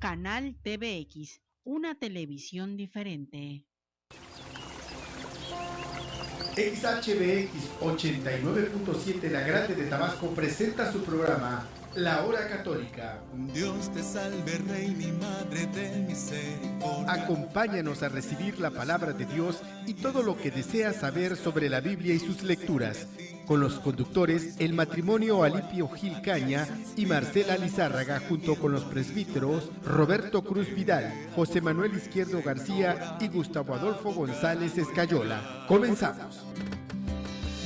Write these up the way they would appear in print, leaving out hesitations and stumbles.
Canal TVX, una televisión diferente. XHBX 89.7 La Grande de Tabasco presenta su programa La Hora Católica. Dios te salve, Reina y Madre de misericordia. Acompáñanos a recibir la palabra de Dios y todo lo que deseas saber sobre la Biblia y sus lecturas. Con los conductores, el matrimonio Alipio Gil Caña y Marcela Lizárraga, junto con los presbíteros Roberto Cruz Vidal, José Manuel Izquierdo García y Gustavo Adolfo González Escayola. Comenzamos.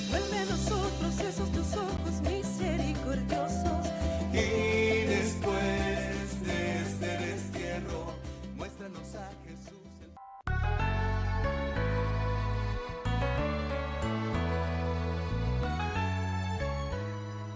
Vuelve a nosotros esos tus ojos misericordiosos. Y después de este destierro, muéstranos a Jesús.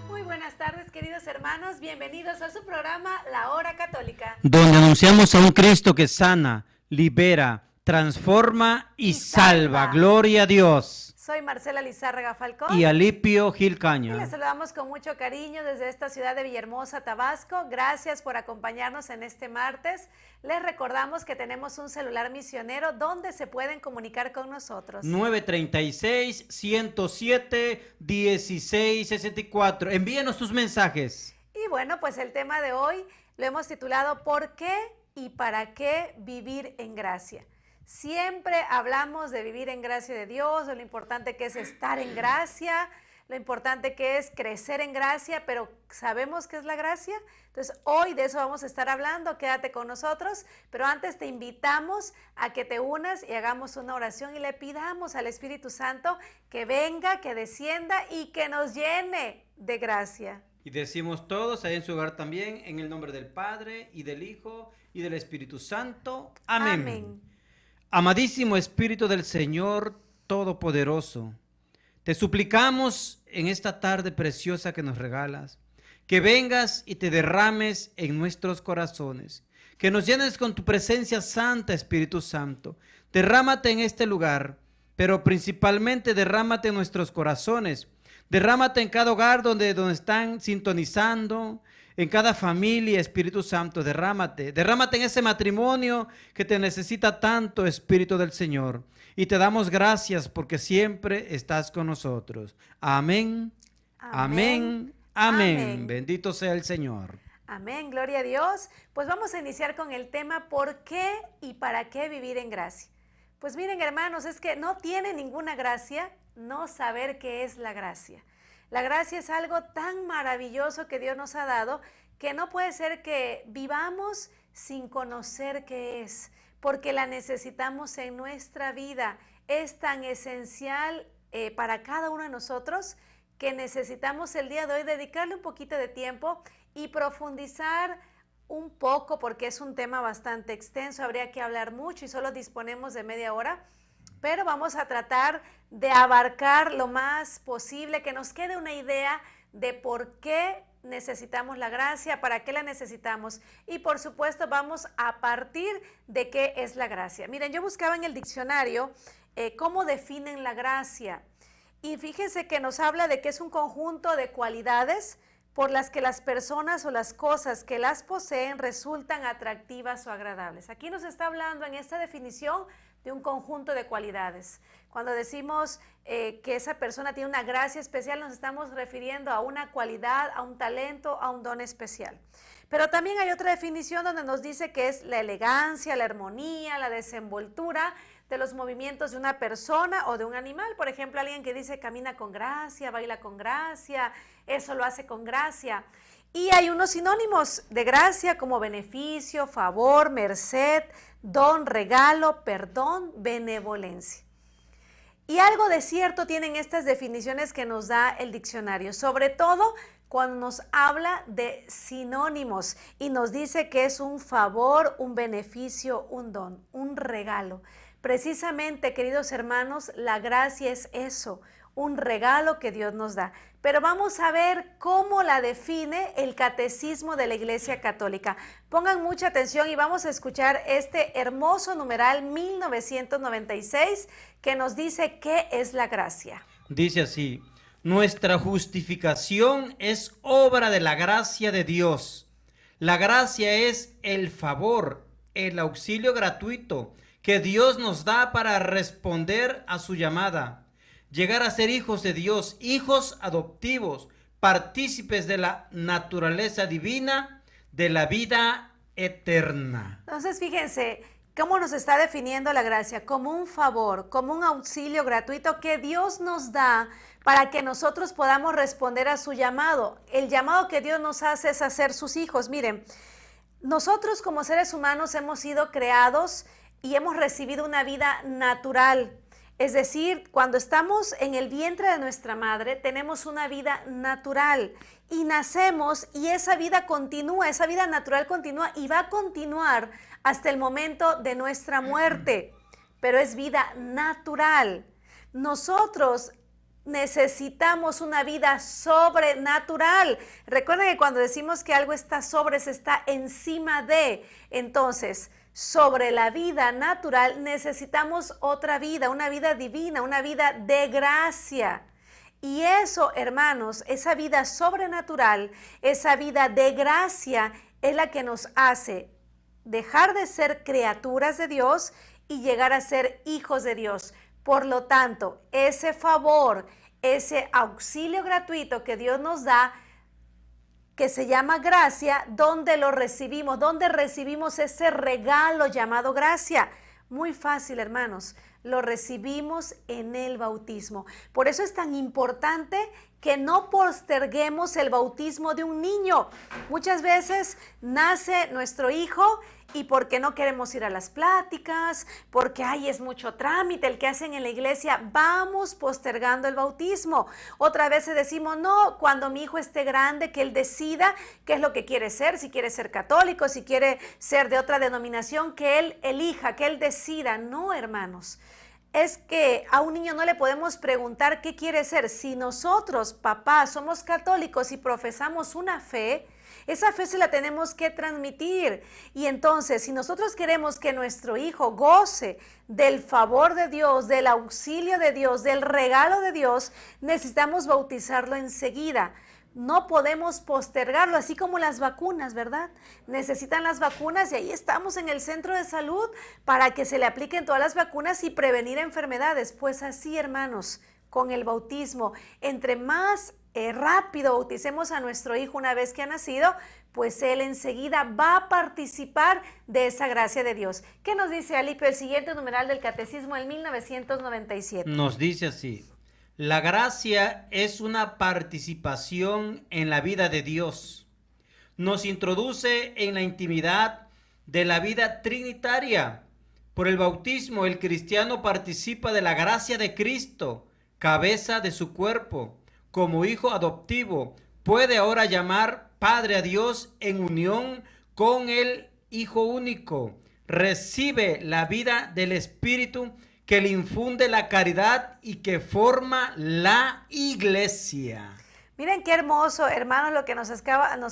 Muy buenas tardes, queridos hermanos. Bienvenidos a su programa La Hora Católica, donde anunciamos a un Cristo que sana, libera, transforma y salva. Gloria a Dios. Soy Marcela Lizárraga Falcón Y Alipio Gil y Caña. les saludamos con mucho cariño desde esta ciudad de Villahermosa, Tabasco. Gracias por acompañarnos en este martes. Les recordamos que tenemos un celular misionero donde se pueden comunicar con nosotros. 936-107-1664. Envíenos tus mensajes. Y bueno, pues el tema de hoy lo hemos titulado ¿Por qué y para qué vivir en gracia? Siempre hablamos de vivir en gracia de Dios, de lo importante que es estar en gracia, lo importante que es crecer en gracia, pero ¿sabemos qué es la gracia? Entonces hoy de eso vamos a estar hablando, quédate con nosotros, pero antes te invitamos a que te unas y hagamos una oración y le pidamos al Espíritu Santo que venga, que descienda y que nos llene de gracia. Y decimos todos ahí en su hogar también, en el nombre del Padre y del Hijo y del Espíritu Santo. Amén. Amén. Amadísimo Espíritu del Señor Todopoderoso, te suplicamos en esta tarde preciosa que nos regalas, que vengas y te derrames en nuestros corazones, que nos llenes con tu presencia santa, Espíritu Santo. Derrámate en este lugar, pero principalmente derrámate en nuestros corazones. Derrámate en cada hogar donde están sintonizando, en cada familia, Espíritu Santo, derrámate. Derrámate en ese matrimonio que te necesita tanto, Espíritu del Señor. Y te damos gracias porque siempre estás con nosotros. Amén, amén, amén. Amén. Bendito sea el Señor. Amén, gloria a Dios. Pues vamos a iniciar con el tema ¿por qué y para qué vivir en gracia? Pues miren, hermanos, es que no tiene ninguna gracia no saber qué es la gracia. La gracia es algo tan maravilloso que Dios nos ha dado que no puede ser que vivamos sin conocer qué es, porque la necesitamos en nuestra vida. Es tan esencial para cada uno de nosotros que necesitamos el día de hoy dedicarle un poquito de tiempo y profundizar un poco, porque es un tema bastante extenso, habría que hablar mucho y solo disponemos de media hora, pero vamos a tratar de abarcar lo más posible, que nos quede una idea de por qué necesitamos la gracia, para qué la necesitamos y por supuesto vamos a partir de qué es la gracia. Miren, yo buscaba en el diccionario cómo definen la gracia y fíjense que nos habla de que es un conjunto de cualidades por las que las personas o las cosas que las poseen resultan atractivas o agradables. Aquí nos está hablando en esta definición de un conjunto de cualidades. Cuando decimos que esa persona tiene una gracia especial, nos estamos refiriendo a una cualidad, a un talento, a un don especial. Pero también hay otra definición donde nos dice que es la elegancia, la armonía, la desenvoltura de los movimientos de una persona o de un animal. Por ejemplo, alguien que dice camina con gracia, baila con gracia, eso lo hace con gracia. Y hay unos sinónimos de gracia como beneficio, favor, merced, don, regalo, perdón, benevolencia. Y algo de cierto tienen estas definiciones que nos da el diccionario, sobre todo cuando nos habla de sinónimos y nos dice que es un favor, un beneficio, un don, un regalo. Precisamente, queridos hermanos, la gracia es eso, un regalo que Dios nos da. Pero vamos a ver cómo la define el Catecismo de la Iglesia Católica. Pongan mucha atención y vamos a escuchar este hermoso numeral 1996 que nos dice qué es la gracia. Dice así: nuestra justificación es obra de la gracia de Dios, La gracia es el favor, el auxilio gratuito que Dios nos da para responder a su llamada, llegar a ser hijos de Dios, hijos adoptivos, partícipes de la naturaleza divina, de la vida eterna. Entonces, fíjense cómo nos está definiendo la gracia, como un favor, como un auxilio gratuito que Dios nos da para que nosotros podamos responder a su llamado. El llamado que Dios nos hace es a ser sus hijos. Miren, nosotros como seres humanos hemos sido creados y hemos recibido una vida natural. Es decir, cuando estamos en el vientre de nuestra madre, tenemos una vida natural y nacemos y esa vida continúa, esa vida natural continúa y va a continuar hasta el momento de nuestra muerte, pero es vida natural. Nosotros necesitamos una vida sobrenatural. Recuerden que cuando decimos que algo está sobre, se está encima de, entonces, sobre la vida natural necesitamos otra vida, una vida divina, una vida de gracia. Y eso, hermanos, esa vida sobrenatural, esa vida de gracia es la que nos hace dejar de ser criaturas de Dios y llegar a ser hijos de Dios. Por lo tanto, ese favor, ese auxilio gratuito que Dios nos da, que se llama gracia, ¿dónde lo recibimos? ¿Dónde recibimos ese regalo llamado gracia? Muy fácil, hermanos, lo recibimos en el bautismo. Por eso es tan importante que no posterguemos el bautismo de un niño. Muchas veces nace nuestro hijo y porque no queremos ir a las pláticas, porque es mucho trámite el que hacen en la iglesia, vamos postergando el bautismo. Otra vez decimos, no, cuando mi hijo esté grande, que él decida qué es lo que quiere ser, si quiere ser católico, si quiere ser de otra denominación, que él elija, que él decida. No, hermanos. Es que a un niño no le podemos preguntar qué quiere ser. Si nosotros, papás, somos católicos y profesamos una fe, esa fe se la tenemos que transmitir. Y entonces, si nosotros queremos que nuestro hijo goce del favor de Dios, del auxilio de Dios, del regalo de Dios, necesitamos bautizarlo enseguida. No podemos postergarlo, así como las vacunas, ¿verdad? Necesitan las vacunas y ahí estamos en el centro de salud para que se le apliquen todas las vacunas y prevenir enfermedades. Pues así, hermanos, con el bautismo, entre más rápido bauticemos a nuestro hijo una vez que ha nacido, pues él enseguida va a participar de esa gracia de Dios. ¿Qué nos dice Alipio, el siguiente numeral del Catecismo del 1997? Nos dice así: la gracia es una participación en la vida de Dios. Nos introduce en la intimidad de la vida trinitaria. Por el bautismo, el cristiano participa de la gracia de Cristo, cabeza de su cuerpo. Como hijo adoptivo, puede ahora llamar Padre a Dios en unión con el Hijo único. Recibe la vida del Espíritu que le infunde la caridad y que forma la iglesia. Miren qué hermoso, hermanos, lo que nos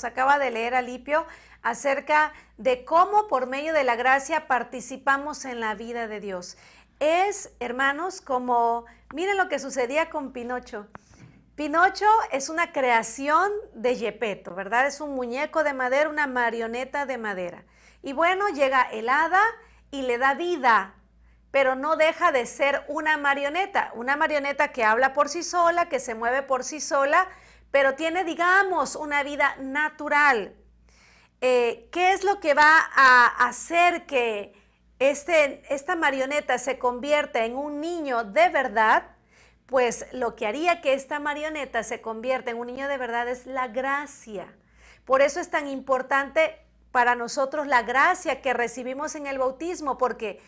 acaba de leer Alipio acerca de cómo por medio de la gracia participamos en la vida de Dios. Es, hermanos, como, miren lo que sucedía con Pinocho. Pinocho es una creación de Gepetto, ¿verdad? Es un muñeco de madera, una marioneta de madera. Y bueno, llega el hada y le da vida, pero no deja de ser una marioneta que habla por sí sola, que se mueve por sí sola, pero tiene, digamos, una vida natural. ¿Qué es lo que va a hacer que esta marioneta se convierta en un niño de verdad? Pues lo que haría que esta marioneta se convierta en un niño de verdad es la gracia. Por eso es tan importante para nosotros la gracia que recibimos en el bautismo, porque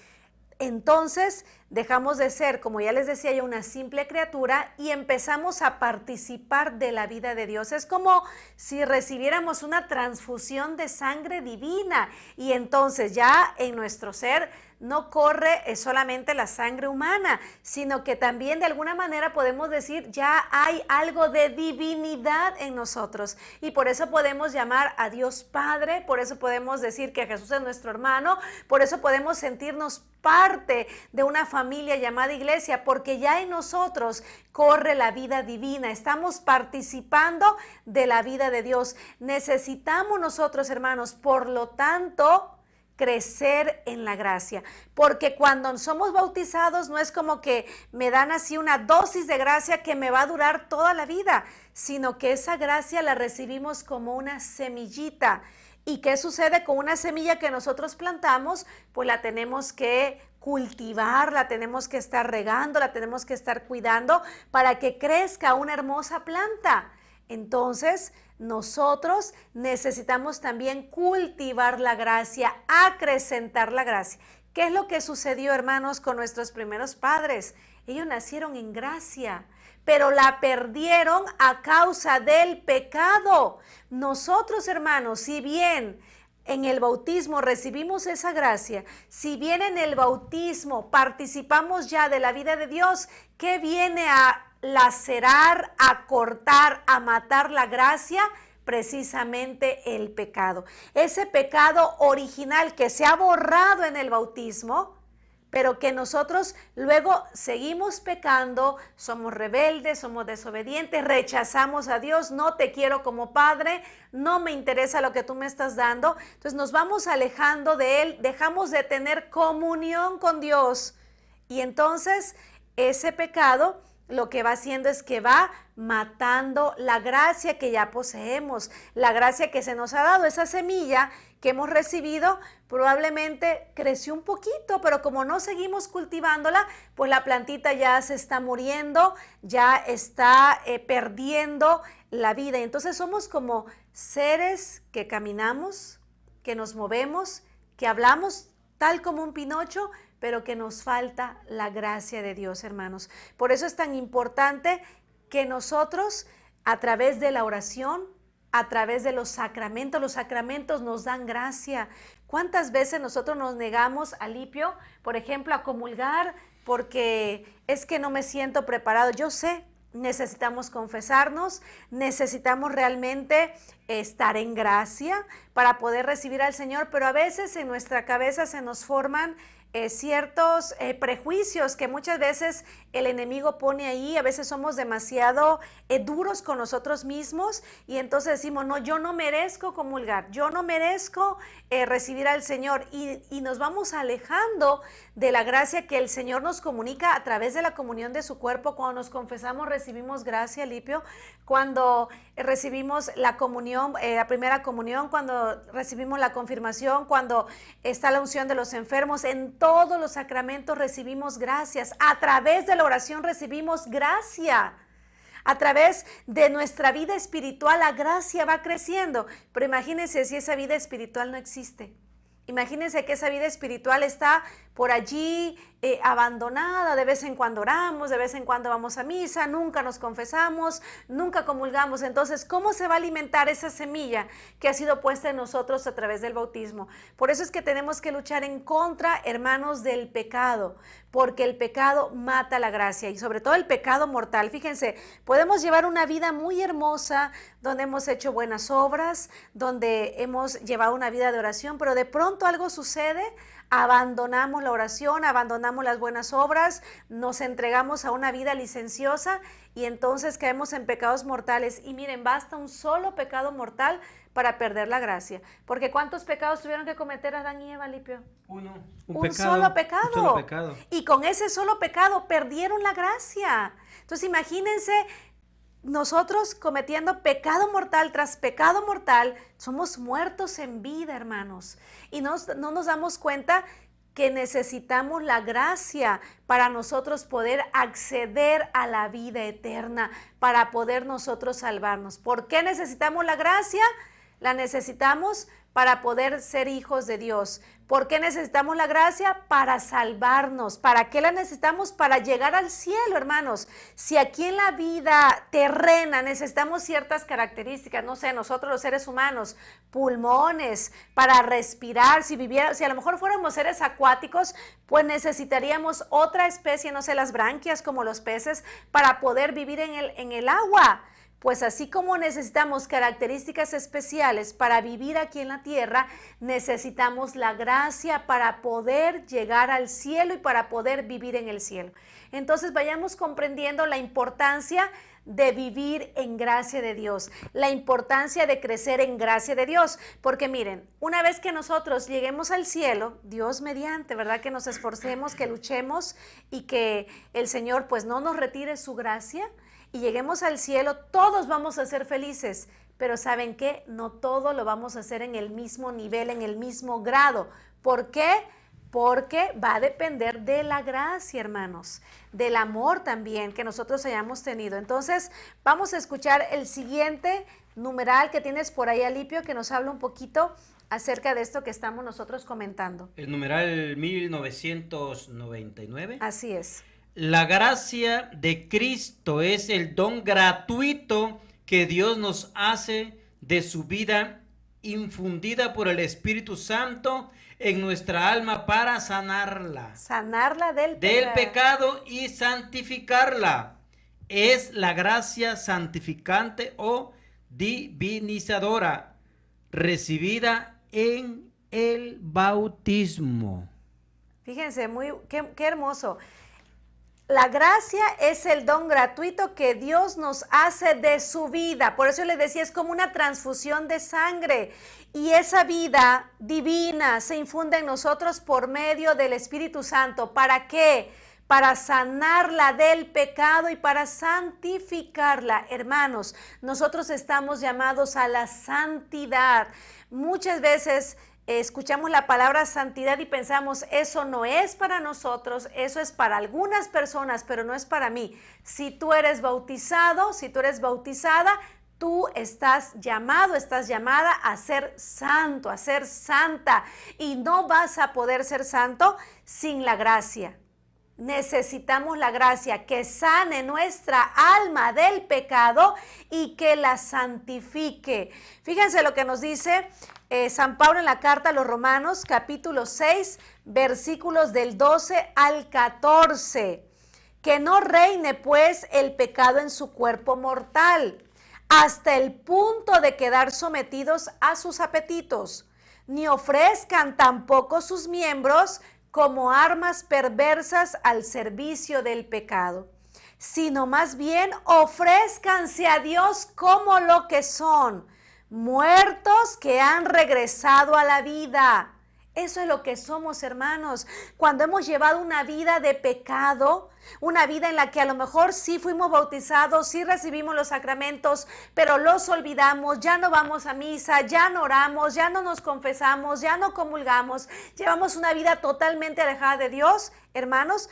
entonces dejamos de ser, como ya les decía yo, una simple criatura y empezamos a participar de la vida de Dios. Es como si recibiéramos una transfusión de sangre divina y entonces ya en nuestro ser no corre solamente la sangre humana, sino que también de alguna manera podemos decir ya hay algo de divinidad en nosotros y por eso podemos llamar a Dios Padre, por eso podemos decir que Jesús es nuestro hermano, por eso podemos sentirnos parte de una familia familia llamada iglesia, porque ya en nosotros corre la vida divina, estamos participando de la vida de Dios. Necesitamos nosotros, hermanos, por lo tanto, crecer en la gracia, porque cuando somos bautizados no es como que me dan así una dosis de gracia que me va a durar toda la vida, sino que esa gracia la recibimos como una semillita. ¿Y qué sucede con una semilla que nosotros plantamos? Pues la tenemos que cultivar, la tenemos que estar regando, la tenemos que estar cuidando para que crezca una hermosa planta. Entonces, nosotros necesitamos también cultivar la gracia, acrecentar la gracia. ¿Qué es lo que sucedió, hermanos, con nuestros primeros padres? Ellos nacieron en gracia, pero la perdieron a causa del pecado. Nosotros, hermanos, si bien en el bautismo recibimos esa gracia, si bien en el bautismo participamos ya de la vida de Dios, ¿qué viene a lacerar, a cortar, a matar la gracia? Precisamente el pecado. Ese pecado original que se ha borrado en el bautismo, pero que nosotros luego seguimos pecando, somos rebeldes, somos desobedientes, rechazamos a Dios, no te quiero como Padre, no me interesa lo que tú me estás dando. Entonces nos vamos alejando de Él, dejamos de tener comunión con Dios. Y entonces ese pecado lo que va haciendo es que va matando la gracia que ya poseemos, la gracia que se nos ha dado, esa semilla que hemos recibido probablemente creció un poquito, pero como no seguimos cultivándola, pues la plantita ya se está muriendo, ya está perdiendo la vida. Y entonces somos como seres que caminamos, que nos movemos, que hablamos tal como un Pinocho, pero que nos falta la gracia de Dios, hermanos. Por eso es tan importante que nosotros, a través de la oración, a través de los sacramentos nos dan gracia. ¿Cuántas veces nosotros nos negamos, Alipio, por ejemplo, a comulgar porque es que no me siento preparado? Yo sé, necesitamos confesarnos, necesitamos realmente estar en gracia para poder recibir al Señor, pero a veces en nuestra cabeza se nos forman ciertos prejuicios que muchas veces el enemigo pone ahí. A veces somos demasiado duros con nosotros mismos y entonces decimos, no, yo no merezco comulgar, yo no merezco recibir al Señor, y nos vamos alejando de la gracia que el Señor nos comunica a través de la comunión de su cuerpo. Cuando nos confesamos recibimos gracia, Lipio, cuando recibimos la comunión, la primera comunión, cuando recibimos la confirmación, cuando está la unción de los enfermos, en todos los sacramentos recibimos gracias. A través de la oración recibimos gracia. A través de nuestra vida espiritual la gracia va creciendo. Pero imagínense si esa vida espiritual no existe. Imagínense que esa vida espiritual está por allí abandonada, de vez en cuando oramos, de vez en cuando vamos a misa, nunca nos confesamos, nunca comulgamos. Entonces, ¿cómo se va a alimentar esa semilla que ha sido puesta en nosotros a través del bautismo? Por eso es que tenemos que luchar en contra, hermanos, del pecado, porque el pecado mata la gracia y sobre todo el pecado mortal. Fíjense, podemos llevar una vida muy hermosa, donde hemos hecho buenas obras, donde hemos llevado una vida de oración, pero de pronto algo sucede, abandonamos la oración, abandonamos las buenas obras, nos entregamos a una vida licenciosa y entonces caemos en pecados mortales. Y miren, basta un solo pecado mortal para perder la gracia. Porque ¿cuántos pecados tuvieron que cometer Adán y Eva, Lipio? Un solo pecado. Un solo pecado. Y con ese solo pecado perdieron la gracia. Entonces imagínense, nosotros cometiendo pecado mortal tras pecado mortal, somos muertos en vida, hermanos. Y no nos damos cuenta que necesitamos la gracia para nosotros poder acceder a la vida eterna, para poder nosotros salvarnos. ¿Por qué necesitamos la gracia? La necesitamos para poder ser hijos de Dios. ¿Por qué necesitamos la gracia? Para salvarnos. ¿Para qué la necesitamos? Para llegar al cielo, hermanos. Si aquí en la vida terrena necesitamos ciertas características, no sé, nosotros los seres humanos, pulmones para respirar, si a lo mejor fuéramos seres acuáticos, pues necesitaríamos otra especie, no sé, las branquias como los peces, para poder vivir en el agua. Pues así como necesitamos características especiales para vivir aquí en la tierra, necesitamos la gracia para poder llegar al cielo y para poder vivir en el cielo. Entonces vayamos comprendiendo la importancia de vivir en gracia de Dios, la importancia de crecer en gracia de Dios, porque miren, una vez que nosotros lleguemos al cielo, Dios mediante, ¿verdad? Que nos esforcemos, que luchemos y que el Señor pues no nos retire su gracia y lleguemos al cielo, todos vamos a ser felices, pero ¿saben qué? No todo lo vamos a hacer en el mismo nivel, en el mismo grado. ¿Por qué? Porque va a depender de la gracia, hermanos, del amor también que nosotros hayamos tenido. Entonces, vamos a escuchar el siguiente numeral que tienes por ahí, Alipio, que nos habla un poquito acerca de esto que estamos nosotros comentando. El numeral 1999. Así es. La gracia de Cristo es el don gratuito que Dios nos hace de su vida infundida por el Espíritu Santo en nuestra alma para sanarla. Sanarla del pecado y santificarla. Es la gracia santificante o divinizadora recibida en el bautismo. Fíjense, qué hermoso. La gracia es el don gratuito que Dios nos hace de su vida. Por eso les decía, es como una transfusión de sangre. Y esa vida divina se infunde en nosotros por medio del Espíritu Santo. ¿Para qué? Para sanarla del pecado y para santificarla. Hermanos, nosotros estamos llamados a la santidad. Muchas veces escuchamos la palabra santidad y pensamos, eso no es para nosotros, eso es para algunas personas, pero no es para mí. Si tú eres bautizado, si tú eres bautizada, tú estás llamado, estás llamada a ser santo, a ser santa, y no vas a poder ser santo sin la gracia. Necesitamos la gracia que sane nuestra alma del pecado y que la santifique. Fíjense lo que nos dice San Pablo en la carta a los Romanos, capítulo 6, versículos del 12 al 14. Que no reine pues el pecado en su cuerpo mortal, hasta el punto de quedar sometidos a sus apetitos, ni ofrezcan tampoco sus miembros como armas perversas al servicio del pecado, sino más bien ofrézcanse a Dios como lo que son, muertos que han regresado a la vida. Eso es lo que somos, hermanos. Cuando hemos llevado una vida de pecado, una vida en la que a lo mejor sí fuimos bautizados, sí recibimos los sacramentos, pero los olvidamos, ya no vamos a misa, ya no oramos, ya no nos confesamos, ya no comulgamos, llevamos una vida totalmente alejada de Dios, hermanos,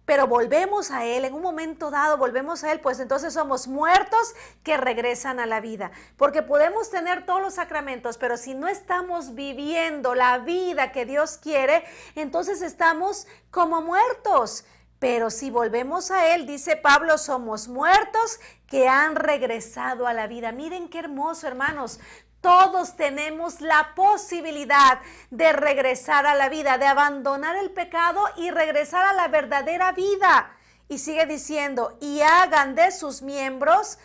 pero volvemos a Él, en un momento dado volvemos a Él, pues entonces somos muertos que regresan a la vida, porque podemos tener todos los sacramentos, pero si no estamos viviendo la vida que Dios quiere, entonces estamos como muertos. Pero si volvemos a Él, dice Pablo, somos muertos que han regresado a la vida. Miren qué hermoso, hermanos. Todos tenemos la posibilidad de regresar a la vida, de abandonar el pecado y regresar a la verdadera vida. Y sigue diciendo, y hagan de sus miembros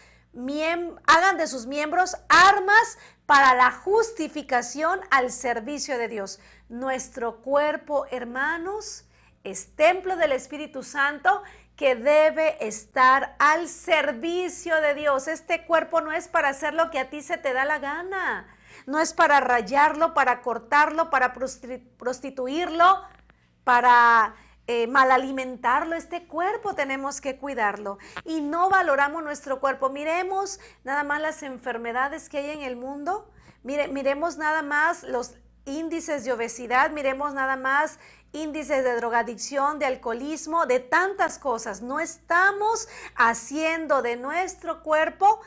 armas para la justificación al servicio de Dios. Nuestro cuerpo, hermanos, es templo del Espíritu Santo que debe estar al servicio de Dios. Este cuerpo no es para hacer lo que a ti se te da la gana. No es para rayarlo, para cortarlo, para prostituirlo, para malalimentarlo. Este cuerpo tenemos que cuidarlo. Y no valoramos nuestro cuerpo. Miremos nada más las enfermedades que hay en el mundo. Miremos nada más los índices de obesidad. Miremos nada más índices de drogadicción, de alcoholismo, de tantas cosas. No estamos haciendo de nuestro cuerpo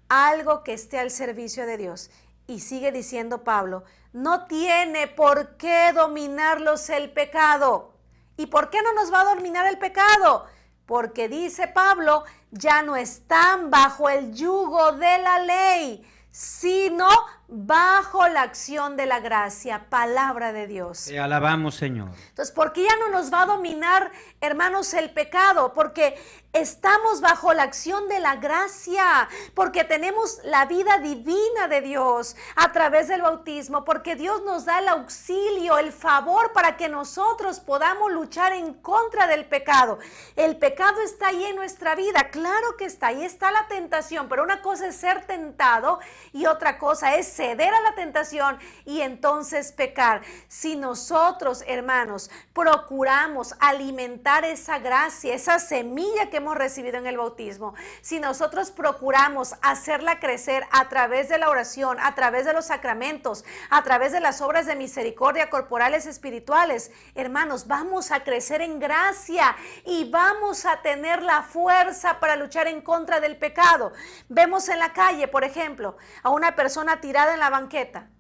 algo que esté al servicio de Dios. Y sigue diciendo Pablo, no tiene por qué dominarlos el pecado. ¿Y por qué no nos va a dominar el pecado? Porque dice Pablo, ya no están bajo el yugo de la ley, sino bajo la acción de la gracia, palabra de Dios. Te alabamos, Señor. Entonces, ¿por qué ya no nos va a dominar, hermanos, el pecado? Porque estamos bajo la acción de la gracia, porque tenemos la vida divina de Dios a través del bautismo, porque Dios nos da el auxilio, el favor para que nosotros podamos luchar en contra del pecado. El pecado está ahí en nuestra vida, claro que está, ahí está la tentación, pero una cosa es ser tentado y otra cosa es ceder a la tentación y entonces pecar. Si nosotros, hermanos, procuramos alimentar esa gracia, esa semilla que hemos recibido en el bautismo, si nosotros procuramos hacerla crecer a través de la oración, a través de los sacramentos, a través de las obras de misericordia corporales, espirituales, hermanos, vamos a crecer en gracia y vamos a tener la fuerza para luchar en contra del pecado. Vemos en la calle, por ejemplo, a una persona tirada en la banqueta,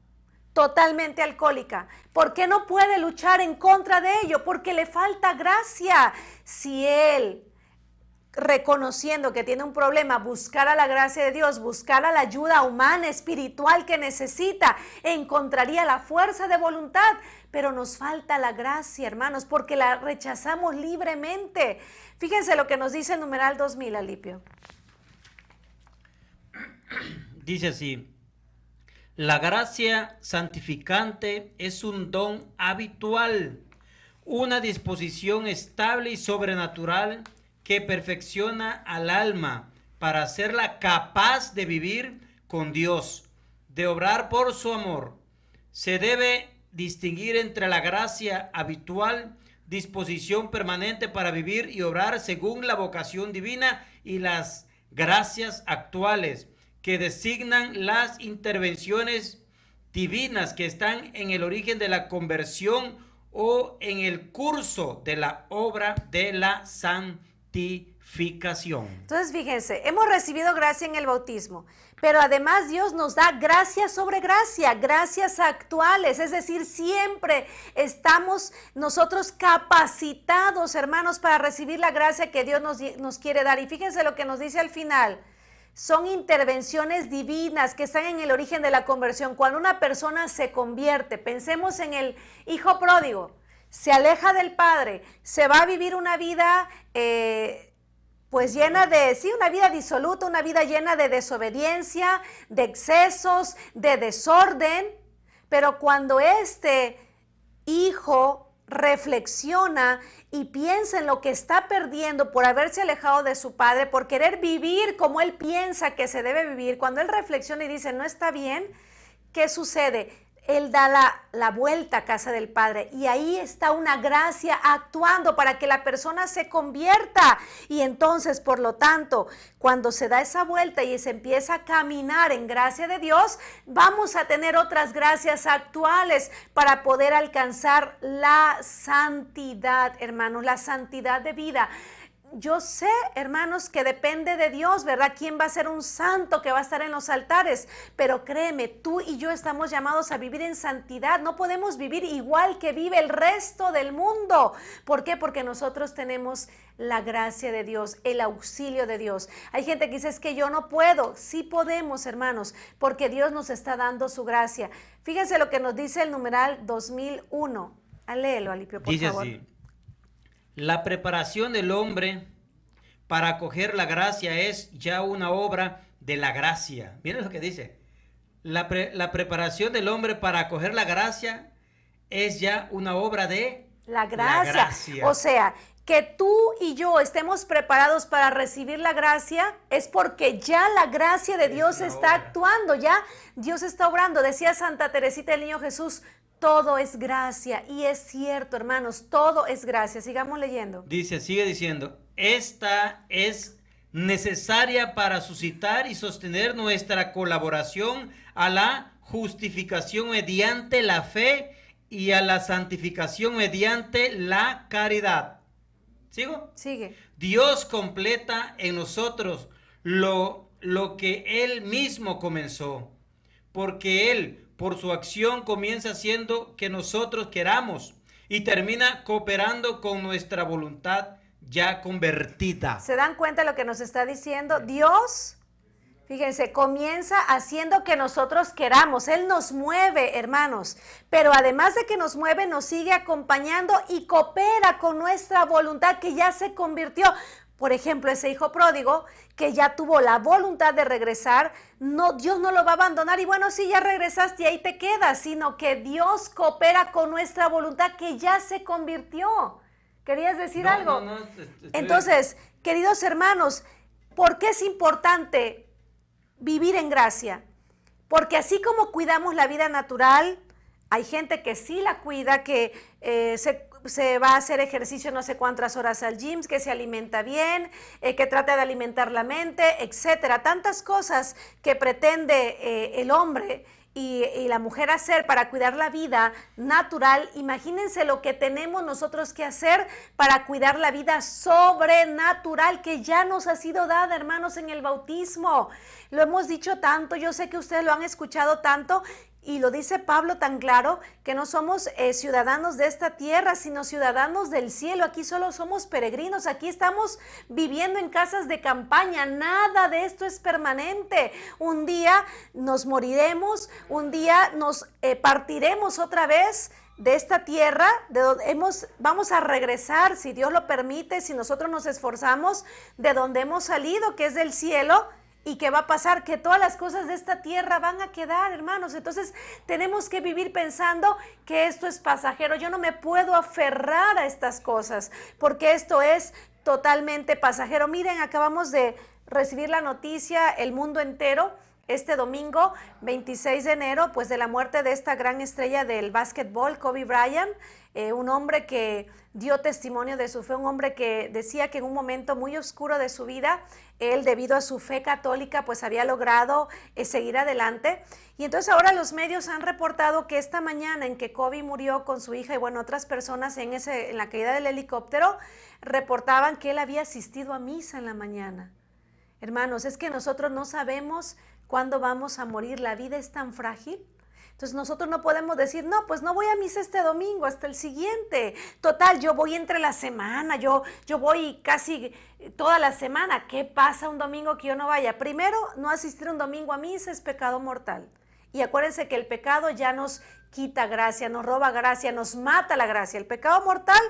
totalmente alcohólica. ¿Por qué no puede luchar en contra de ello? Porque le falta gracia. Si él, reconociendo que tiene un problema, buscara la gracia de Dios, buscara la ayuda humana, espiritual que necesita, encontraría la fuerza de voluntad. Pero nos falta la gracia, hermanos, porque la rechazamos libremente. Fíjense lo que nos dice el numeral 2000, Alipio. Dice así: la gracia santificante es un don habitual, una disposición estable y sobrenatural que perfecciona al alma para hacerla capaz de vivir con Dios, de obrar por su amor. Se debe distinguir entre la gracia habitual, disposición permanente para vivir y obrar según la vocación divina, y las gracias actuales, que designan las intervenciones divinas que están en el origen de la conversión o en el curso de la obra de la santificación. Entonces, fíjense, hemos recibido gracia en el bautismo, pero además Dios nos da gracia sobre gracia, gracias actuales, es decir, siempre estamos nosotros capacitados, hermanos, para recibir la gracia que Dios nos quiere dar. Y fíjense lo que nos dice al final. Son intervenciones divinas que están en el origen de la conversión. Cuando una persona se convierte, pensemos en el hijo pródigo, se aleja del padre, se va a vivir una vida pues llena de, sí, una vida disoluta, una vida llena de desobediencia, de excesos, de desorden. Pero cuando este hijo reflexiona y piensa en lo que está perdiendo por haberse alejado de su padre, por querer vivir como él piensa que se debe vivir, cuando él reflexiona y dice, no está bien, ¿qué sucede? Él da la vuelta a casa del Padre y ahí está una gracia actuando para que la persona se convierta. Y entonces, por lo tanto, cuando se da esa vuelta y se empieza a caminar en gracia de Dios, vamos a tener otras gracias actuales para poder alcanzar la santidad, hermanos, la santidad de vida. Yo sé, hermanos, que depende de Dios, ¿verdad? ¿Quién va a ser un santo que va a estar en los altares? Pero créeme, tú y yo estamos llamados a vivir en santidad. No podemos vivir igual que vive el resto del mundo. ¿Por qué? Porque nosotros tenemos la gracia de Dios, el auxilio de Dios. Hay gente que dice, es que yo no puedo. Sí podemos, hermanos, porque Dios nos está dando su gracia. Fíjense lo que nos dice el numeral 2001. Léelo, Alipio, por favor. Dice así: la preparación del hombre para acoger la gracia es ya una obra de la gracia. Miren lo que dice. La preparación del hombre para acoger la gracia es ya una obra de la gracia. La gracia. O sea, que tú y yo estemos preparados para recibir la gracia es porque ya la gracia de Dios está actuando, ya Dios está obrando. Decía Santa Teresita del Niño Jesús, todo es gracia. Y es cierto, hermanos, todo es gracia. Sigamos leyendo. Dice, sigue diciendo, esta es necesaria para suscitar y sostener nuestra colaboración a la justificación mediante la fe y a la santificación mediante la caridad. ¿Sigo? Sigue. Dios completa en nosotros lo que Él mismo comenzó, porque Él, por su acción, comienza haciendo que nosotros queramos y termina cooperando con nuestra voluntad ya convertida. ¿Se dan cuenta de lo que nos está diciendo? Dios Fíjense, comienza haciendo que nosotros queramos. Él nos mueve, hermanos, pero además de que nos mueve, nos sigue acompañando y coopera con nuestra voluntad que ya se convirtió. Por ejemplo, ese hijo pródigo que ya tuvo la voluntad de regresar, no, Dios no lo va a abandonar y bueno, sí, ya regresaste y ahí te quedas, sino que Dios coopera con nuestra voluntad que ya se convirtió. ¿Querías decir algo? No, Entonces, queridos hermanos, ¿por qué es importante vivir en gracia? Porque así como cuidamos la vida natural, hay gente que sí la cuida, que se va a hacer ejercicio no sé cuántas horas al gym, que se alimenta bien, que trata de alimentar la mente, etcétera. Tantas cosas que pretende el hombre y la mujer hacer para cuidar la vida natural. Imagínense lo que tenemos nosotros que hacer para cuidar la vida sobrenatural que ya nos ha sido dada, hermanos, en el bautismo. Lo hemos dicho tanto, yo sé que ustedes lo han escuchado tanto, y lo dice Pablo tan claro, que no somos ciudadanos de esta tierra, sino ciudadanos del cielo. Aquí solo somos peregrinos, aquí estamos viviendo en casas de campaña, nada de esto es permanente. Un día nos moriremos, un día nos partiremos otra vez de esta tierra, de donde vamos a regresar, si Dios lo permite, si nosotros nos esforzamos, de donde hemos salido, que es del cielo. ¿Y qué va a pasar? Que todas las cosas de esta tierra van a quedar, hermanos. Entonces tenemos que vivir pensando que esto es pasajero. Yo no me puedo aferrar a estas cosas porque esto es totalmente pasajero. Miren, acabamos de recibir la noticia, el mundo entero, este domingo 26 de enero, pues de la muerte de esta gran estrella del básquetbol, Kobe Bryant, un hombre que dio testimonio de su fe, un hombre que decía que en un momento muy oscuro de su vida, él debido a su fe católica pues había logrado seguir adelante. Y entonces ahora los medios han reportado que esta mañana en que Kobe murió con su hija y bueno, otras personas en la caída del helicóptero, reportaban que él había asistido a misa en la mañana. Hermanos, es que nosotros no sabemos cuándo vamos a morir, la vida es tan frágil. Entonces nosotros no podemos decir, no, pues no voy a misa este domingo, hasta el siguiente. Total, yo voy entre la semana, yo voy casi toda la semana. ¿Qué pasa un domingo que yo no vaya? Primero, no asistir un domingo a misa es pecado mortal. Y acuérdense que el pecado ya nos quita gracia, nos roba gracia, nos mata la gracia. El pecado mortal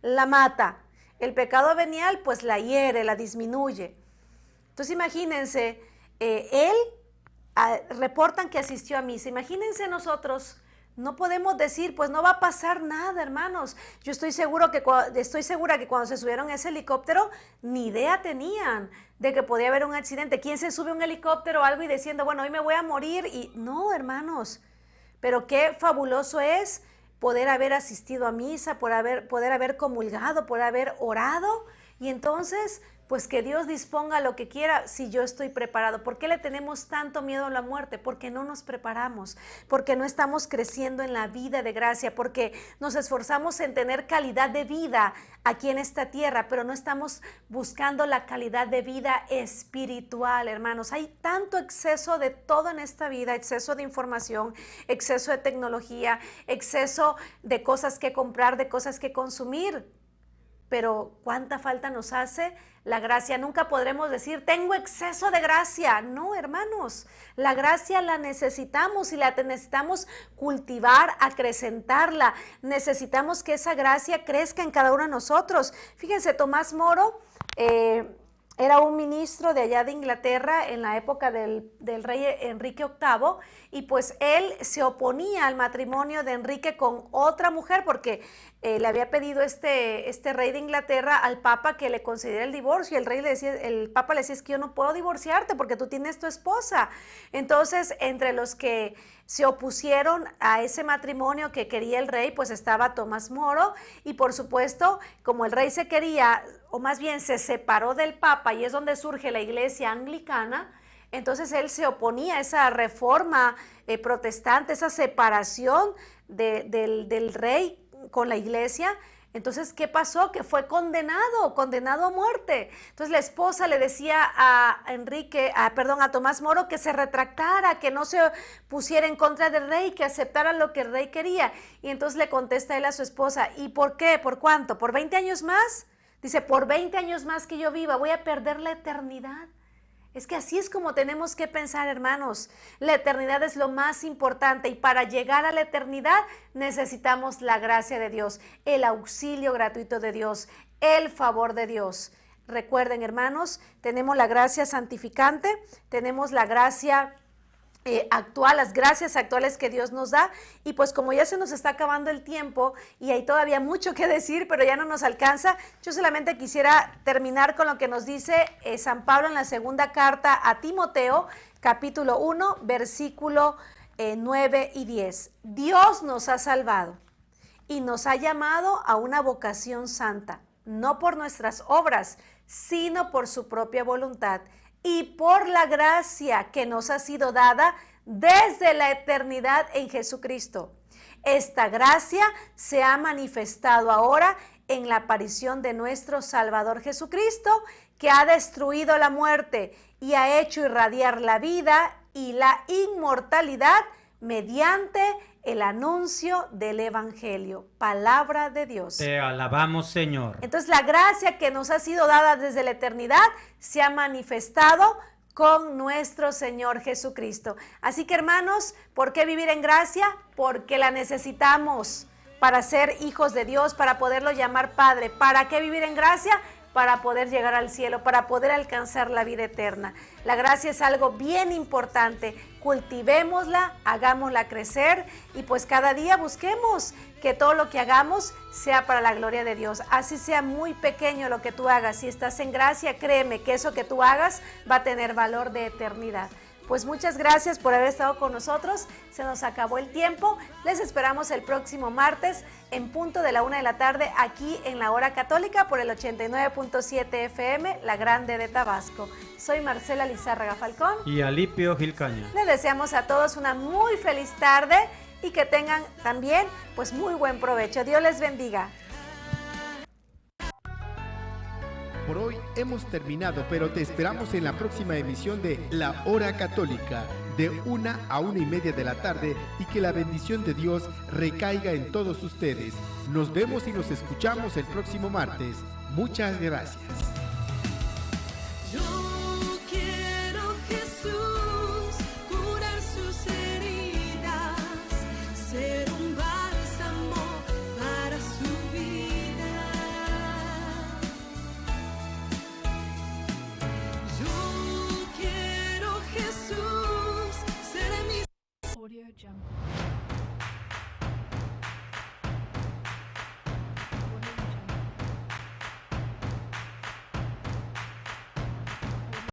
la mata. El pecado venial pues la hiere, la disminuye. Entonces imagínense, reportan que asistió a misa. Imagínense nosotros, no podemos decir, pues no va a pasar nada, hermanos. Yo estoy segura que cuando se subieron a ese helicóptero, ni idea tenían de que podía haber un accidente. ¿Quién se sube a un helicóptero o algo y diciendo, bueno, hoy me voy a morir? Y no, hermanos, pero qué fabuloso es poder haber asistido a misa, poder haber comulgado, poder haber orado, y entonces pues que Dios disponga lo que quiera si yo estoy preparado. ¿Por qué le tenemos tanto miedo a la muerte? Porque no nos preparamos, porque no estamos creciendo en la vida de gracia, porque nos esforzamos en tener calidad de vida aquí en esta tierra, pero no estamos buscando la calidad de vida espiritual, hermanos. Hay tanto exceso de todo en esta vida, exceso de información, exceso de tecnología, exceso de cosas que comprar, de cosas que consumir. Pero ¿cuánta falta nos hace la gracia? Nunca podremos decir, tengo exceso de gracia. No, hermanos, la gracia la necesitamos y la necesitamos cultivar, acrecentarla. Necesitamos que esa gracia crezca en cada uno de nosotros. Fíjense, Tomás Moro era un ministro de allá de Inglaterra en la época del rey Enrique VIII, y pues él se oponía al matrimonio de Enrique con otra mujer porque le había pedido este rey de Inglaterra al Papa que le concediera el divorcio, y el Papa le decía, es que yo no puedo divorciarte porque tú tienes tu esposa. Entonces, entre los que se opusieron a ese matrimonio que quería el rey, pues estaba Tomás Moro, y por supuesto, como el rey se quería, o más bien se separó del Papa, y es donde surge la iglesia anglicana, entonces él se oponía a esa reforma protestante, esa separación del rey con la iglesia. Entonces, ¿qué pasó? Que fue condenado a muerte. Entonces la esposa le decía a Tomás Moro que se retractara, que no se pusiera en contra del rey, que aceptara lo que el rey quería. Y entonces le contesta él a su esposa, ¿y por qué? ¿Por cuánto? ¿Por 20 años más? Dice, por 20 años más que yo viva, voy a perder la eternidad. Es que así es como tenemos que pensar, hermanos. La eternidad es lo más importante y para llegar a la eternidad necesitamos la gracia de Dios, el auxilio gratuito de Dios, el favor de Dios. Recuerden, hermanos, tenemos la gracia santificante, tenemos la gracia actual, las gracias actuales que Dios nos da, y pues como ya se nos está acabando el tiempo y hay todavía mucho que decir, pero ya no nos alcanza, yo solamente quisiera terminar con lo que nos dice San Pablo en la segunda carta a Timoteo, capítulo 1, versículo 9 y 10. Dios nos ha salvado y nos ha llamado a una vocación santa, no por nuestras obras, sino por su propia voluntad y por la gracia que nos ha sido dada desde la eternidad en Jesucristo. Esta gracia se ha manifestado ahora en la aparición de nuestro Salvador Jesucristo, que ha destruido la muerte y ha hecho irradiar la vida y la inmortalidad mediante el anuncio del Evangelio, palabra de Dios. Te alabamos, Señor. Entonces la gracia que nos ha sido dada desde la eternidad se ha manifestado con nuestro Señor Jesucristo. Así que, hermanos, ¿por qué vivir en gracia? Porque la necesitamos para ser hijos de Dios, para poderlo llamar Padre. ¿Para qué vivir en gracia? Para poder llegar al cielo, para poder alcanzar la vida eterna. La gracia es algo bien importante. Cultivémosla, hagámosla crecer y pues cada día busquemos que todo lo que hagamos sea para la gloria de Dios. Así sea muy pequeño lo que tú hagas. Si estás en gracia, créeme que eso que tú hagas va a tener valor de eternidad. Pues muchas gracias por haber estado con nosotros. Se nos acabó el tiempo. Les esperamos el próximo martes en punto de la 1 de la tarde aquí en la Hora Católica por el 89.7 FM, La Grande de Tabasco. Soy Marcela Lizárraga Falcón. Y Alipio Gilcaña. Les deseamos a todos una muy feliz tarde y que tengan también pues muy buen provecho. Dios les bendiga. Por hoy hemos terminado, pero te esperamos en la próxima emisión de La Hora Católica, de 1 a 1:30 de la tarde, y que la bendición de Dios recaiga en todos ustedes. Nos vemos y nos escuchamos el próximo martes. Muchas gracias.